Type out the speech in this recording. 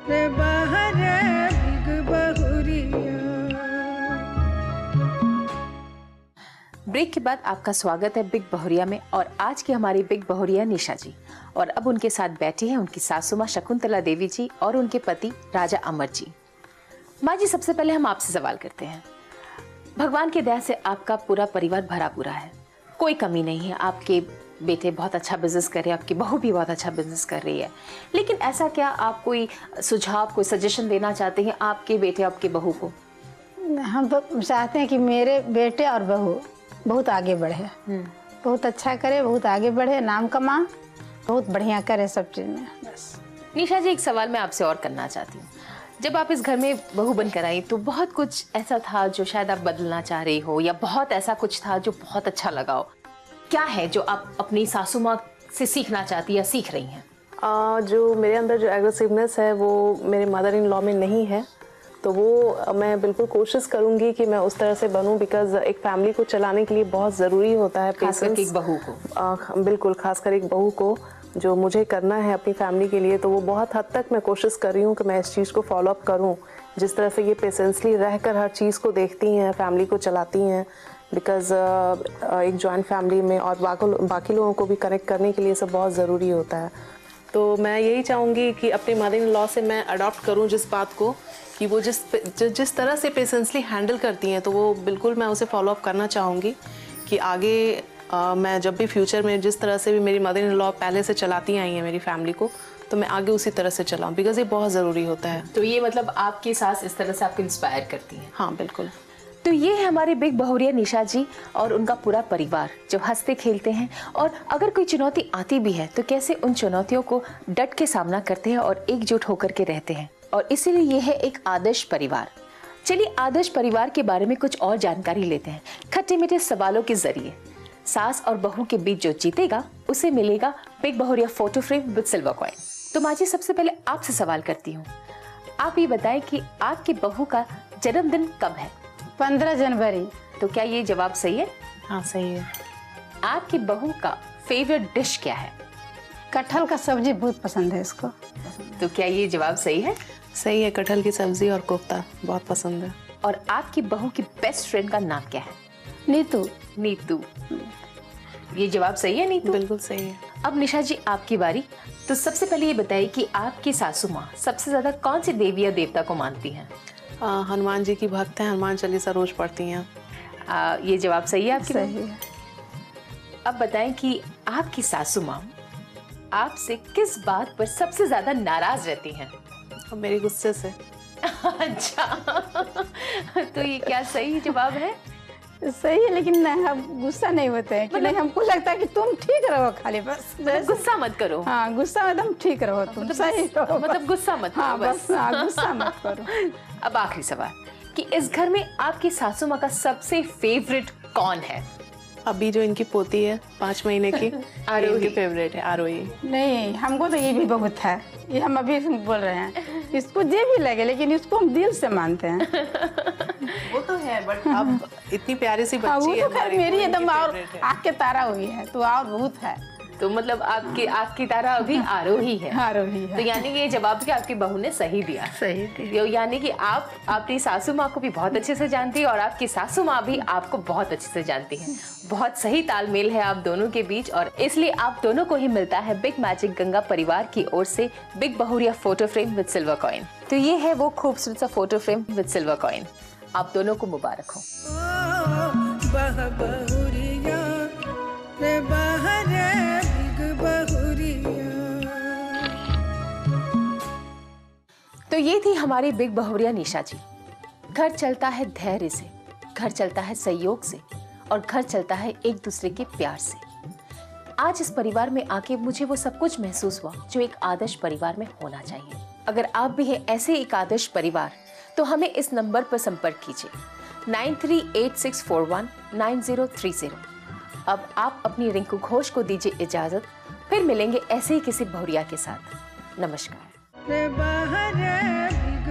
रे बाहर बिग बहुरिया। ब्रेक के बाद आपका स्वागत है बिग बहुरिया में। और आज की हमारी बिग बहुरिया निशा जी, और अब उनके साथ बैठी हैं उनकी सासू माँ शकुंतला देवी जी और उनके पति राजा अमर जी। माँ जी, सबसे पहले हम आपसे सवाल करते हैं। भगवान की दया से आपका पूरा परिवार भरा पूरा है, कोई कमी नहीं है। आपके बेटे बहुत अच्छा बिजनेस कर रहे हैं, आपकी बहू भी बहुत अच्छा बिजनेस कर रही है, लेकिन ऐसा क्या आप कोई सुझाव, कोई सजेशन देना चाहते हैं आपके बेटे, आपके बहू को? हम तो चाहते हैं कि मेरे बेटे और बहू बहुत आगे बढ़े, बहुत अच्छा करे, बहुत आगे बढ़े, नाम कमा, बहुत बढ़िया करे सब चीज़ में। बस निशा जी, एक सवाल मैं आपसे और करना चाहती हूँ। जब आप इस घर में बहू बनकर आई तो बहुत कुछ ऐसा था जो शायद आप बदलना चाह रही हो, या बहुत ऐसा कुछ था जो बहुत अच्छा लगा हो। क्या है जो आप अपनी सासू माँ से सीखना चाहती या सीख रही हैं? जो मेरे अंदर जो एग्रेसिवनेस है वो मेरे मदर इन लॉ में नहीं है, तो वो मैं बिल्कुल कोशिश करूंगी कि मैं उस तरह से बनूं, बिकॉज एक फैमिली को चलाने के लिए बहुत ज़रूरी होता है खासकर एक बहू को। बिल्कुल, खासकर एक बहू को जो मुझे करना है अपनी फैमिली के लिए, तो वो बहुत हद तक मैं कोशिश कर रही हूँ कि मैं इस चीज़ को फॉलो अप करूँ। जिस तरह से ये पेशेंसली रहकर हर चीज़ को देखती हैं, फैमिली को चलाती हैं, बिकॉज एक जॉइंट फैमिली में और बाकी लोगों को भी कनेक्ट करने के लिए सब बहुत ज़रूरी होता है। तो मैं यही चाहूँगी कि अपनी मदर इन लॉ से मैं अडॉप्ट करूँ जिस बात को, कि वो जिस तरह से पेशेंसली हैंडल करती हैं, तो वो बिल्कुल मैं उसे फॉलो अप करना चाहूँगी कि आगे मैं जब भी फ्यूचर में जिस तरह से भी मेरी मदर इन लॉ पहले से चलाती आई हैं मेरी फैमिली को, तो मैं आगे उसी तरह से चलाऊँ, बिकॉज ये बहुत ज़रूरी होता है। तो ये मतलब आपकी सास इस तरह से आपको इंस्पायर करती हैं? हाँ, बिल्कुल। तो ये है हमारे बिग बहुरिया निशा जी और उनका पूरा परिवार जो हंसते खेलते हैं, और अगर कोई चुनौती आती भी है तो कैसे उन चुनौतियों को डट के सामना करते हैं और एकजुट होकर के रहते हैं, और इसीलिए ये है एक आदर्श परिवार। चलिए आदर्श परिवार के बारे में कुछ और जानकारी लेते हैं खट्टे मीठे सवालों के जरिए। सास और बहू के बीच जो जीतेगा उसे मिलेगा बिग बहुरिया photo frame with silver coin. तो माँ जी, सबसे पहले आपसे सवाल करती हूँ, आप ये बताएं कि आपकी बहू का जन्मदिन कब है? 15 जनवरी। तो क्या ये जवाब सही है? हाँ, सही है। आपकी बहू का फेवरेट डिश क्या है? कटहल का सब्जी बहुत पसंद है इसको। तो क्या ये जवाब सही है? सही है, कटहल की सब्जी और कोफ्ता बहुत पसंद है। और आपकी बहू की बेस्ट फ्रेंड का नाम क्या है? नीतू। नीतू। ये जवाब सही है नीतू? बिल्कुल सही है। अब निशा जी, आपकी बारी। तो सबसे पहले ये बताइए कि आपकी सासू माँ सबसे ज्यादा कौन सी देवी या देवता को मानती हैं? हनुमान जी की भक्त हैं, हनुमान चालीसा रोज पढ़ती हैं। ये जवाब सही है आपकी? सही है। अब बताएं कि आपकी सासू माँ आपसे किस बात पर सबसे ज्यादा नाराज रहती हैं? मेरे गुस्से से। अच्छा, तो ये क्या सही जवाब है? सही है, लेकिन नहीं, हम गुस्सा नहीं होते हैं कि नहीं, हमको लगता है कि तुम ठीक रहो, खाली बस गुस्सा मत करो। हाँ, गुस्सा में तुम ठीक रहो, तुम सही रहो, मतलब गुस्सा मत करो। हाँ, बस हाँ, गुस्सा मत करो। अब आखिरी सवाल कि इस घर में आपकी सासू माँ का सबसे फेवरेट कौन है? अभी जो इनकी पोती है 5 महीने की, आरोही। इनकी फेवरेट है आरोही। नहीं, हमको तो ये भी बहुत है, ये हम अभी बोल रहे हैं, इसको जे भी लगे, लेकिन इसको हम दिल से मानते हैं। वो तो है, बट अब इतनी प्यारी सी हाँ, बच्ची वो है तो खैर मेरी एकदम और आँख के तारा हुई है, तो और बहुत है। तो मतलब आपकी तारा अभी आरोही है। आरोही है। तो यानी कि ये जवाब भी आपकी बहू ने सही दिया। सही दिया। यानी कि आप अपनी सासू माँ को भी बहुत अच्छे से जानती है और आपकी सासू माँ भी आपको बहुत अच्छे से जानती है। बहुत सही तालमेल है आप दोनों के बीच, और इसलिए आप दोनों को ही मिलता है बिग मैजिक गंगा परिवार की ओर से बिग बहुरिया photo frame with silver coin. तो ये है वो खूबसूरत सा photo frame with silver coin. आप दोनों को मुबारक हो। बहुरिया रे बाहर बिग बहुरिया। तो ये थी हमारी बिग बहुरिया निशा जी। घर चलता है धैर्य से, घर चलता है सहयोग से, और घर चलता है एक दूसरे के प्यार से। आज इस परिवार में आके मुझे वो सब कुछ महसूस हुआ जो एक आदर्श परिवार में होना चाहिए। अगर आप भी हैं ऐसे एक आदर्श परिवार, तो हमें इस नंबर पर संपर्क कीजिए 9386419030। अब आप अपनी रिंकू घोष को दीजिए इजाजत, फिर मिलेंगे ऐसे ही किसी बहुरिया के साथ। नमस्कार। रे बाहर बिग